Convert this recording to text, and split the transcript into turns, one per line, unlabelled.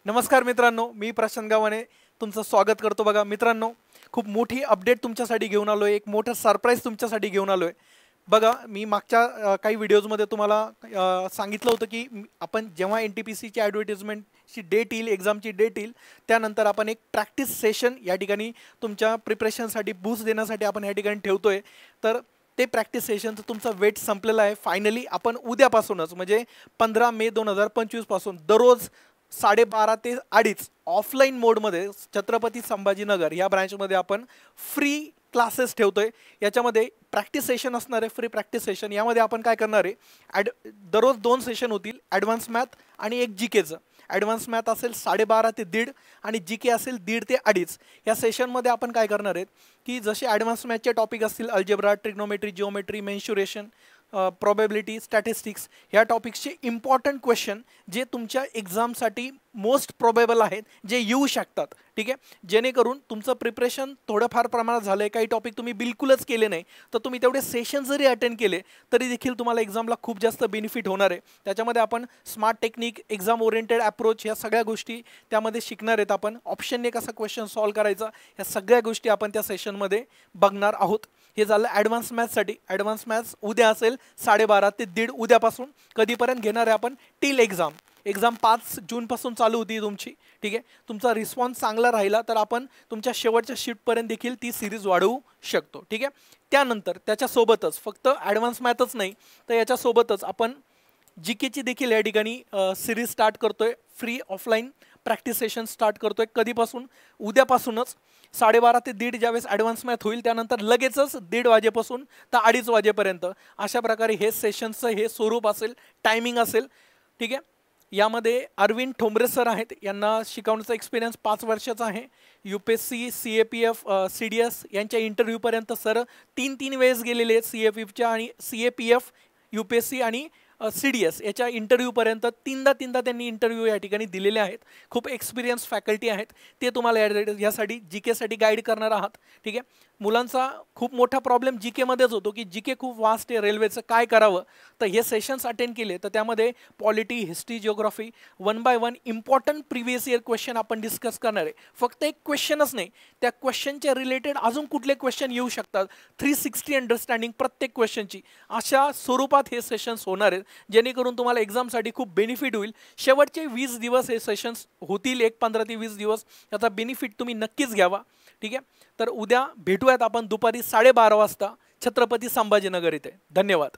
नमस्कार मित्रांनो, मी प्रशांत गावाने तुमचं स्वागत करतो। बघा मित्रांनो, खूप मोठी अपडेट तुमच्यासाठी घेऊन आलोय, एक मोठा सरप्राईज तुमच्यासाठी घेऊन आलोय। बघा मी मागच्या काही व्हिडिओजमध्ये तुम्हाला सांगितलं होतं की आपण जेव्हा एनटीपीसीची ॲडव्हर्टाइजमेंटची डेट येईल, एक्झामची डेट येईल, त्यानंतर आपण एक प्रॅक्टिस सेशन या ठिकाणी तुमच्या प्रिपरेशनसाठी बूस्ट देण्यासाठी आपण या ठिकाणी ठेवतोय। तर ते प्रॅक्टिस सेशनचं तुमचा वेट संपलेला आहे। फायनली आपण उद्यापासूनच म्हणजे 15 मे 2025 पासून दररोज 12:30 ते 2:30 ऑफलाईन मोडमध्ये छत्रपती संभाजीनगर या ब्रांचमध्ये आपण फ्री क्लासेस ठेवतोय। याच्यामध्ये प्रॅक्टिस सेशन असणार आहे, फ्री प्रॅक्टिस सेशन। यामध्ये आपण काय करणार आहे, दररोज 2 सेशन होतील, ॲडव्हान्स मॅथ आणि एक जीकेचं। ॲडव्हान्स मॅथ असेल 12:30 ते 1:30 आणि जीके असेल 1:30 ते 2:30। या सेशनमध्ये आपण काय करणार आहेत की जसे ॲडव्हान्स मॅथचे टॉपिक असतील, algebra, trigonometry, geometry, mensuration, probability, statistics, ह्या टॉपिक्सचे इम्पॉर्टंट क्वेश्चन जे तुमच्या एक्झामसाठी मोस्ट प्रोबेबल आहेत, जे येऊ शकतात, ठीक आहे। जेणेकरून तुमचं प्रिपरेशन थोडंफार प्रमाणात झालं आहे, काही टॉपिक तुम्ही बिलकुलच केले नाही, तर तुम्ही तेवढे सेशन जरी अटेंड केले तरी देखील तुम्हाला एक्झामला खूप जास्त बेनिफिट होणार आहे। त्याच्यामध्ये आपण smart technique, exam oriented approach या सगळ्या गोष्टी त्यामध्ये शिकणार आहेत। आपण ऑप्शनने कसा क्वेश्चन सॉल्व करायचा, या सगळ्या गोष्टी आपण त्या सेशनमध्ये बघणार आहोत। हे झालं ॲडव्हान्स मॅथ्ससाठी। ॲडव्हान्स मॅथ्स उद्या असेल 12:30 ते 1:30 उद्यापासून। कधीपर्यंत घेणार आहे आपण, टिल एक्झाम। एक्झाम 5 जूनपासून चालू होती तुमची, ठीक आहे। तुमचा रिस्पॉन्स चांगला राहिला तर आपण तुमच्या शेवटच्या शिफ्टपर्यंत देखील ती सिरीज वाढवू शकतो, ठीक आहे। त्यानंतर त्याच्यासोबतच फक्त ॲडव्हान्स मॅथच नाही, तर याच्यासोबतच आपण जीकेची देखील या ठिकाणी सिरीज स्टार्ट करतोय। Free offline practice session start करतोय। कधीपासून, उद्यापासूनच 12:30 ते 1:30 ज्यावेळेस ॲडव्हान्स मॅथ होईल, त्यानंतर लगेचच 1:30 वाजेपासून तर 2:30 वाजेपर्यंत अशा प्रकारे हे सेशनचं हे स्वरूप असेल, टायमिंग असेल, ठीक आहे। यामध्ये अरविंद ठोंबरे सर आहेत, यांना शिकवण्याचा एक्सपिरियन्स 5 वर्षाचा आहे। UPSC, CAPF, CDS यांच्या इंटरव्ह्यूपर्यंत सर 3 वेळेस गेलेले आहेत। CAPFच्या आणि CAPF, UPSC आणि CDS याच्या इंटरव्ह्यूपर्यंत 3दा त्यांनी इंटरव्ह्यू या ठिकाणी दिलेले आहेत। खूप एक्सपिरियन्स फॅकल्टी आहेत, ते तुम्हाला यासाठी जीकेसाठी गाईड करणार आहात, ठीक आहे। मुलांचा खूप मोठा प्रॉब्लेम जीकेमध्येच होतो की जीके खूप वास्ट आहे, रेल्वेचं काय करावं। तर हे सेशन्स अटेंड केले तर त्यामध्ये polity, history, geography 1 by 1 important previous year question आपण डिस्कस करणार आहे। फक्त एक क्वेश्चनच नाही, त्या क्वेश्चनच्या रिलेटेड अजून कुठले क्वेश्चन येऊ शकतात, 360 अंडरस्टँडिंग प्रत्येक क्वेश्चनची, अशा स्वरूपात हे सेशन्स होणार आहेत, जेणेकरून तुम्हाला एक्झामसाठी खूप बेनिफिट होईल। शेवटचे 20 दिवस हे सेशन्स होतील, 15 ते 20 दिवस, याचा बेनिफिट तुम्ही नक्कीच घ्यावा, ठीक आहे। तर उद्या भेटूयात आपण दुपारी 12:30 वाजता छत्रपती संभाजीनगर इथे। धन्यवाद।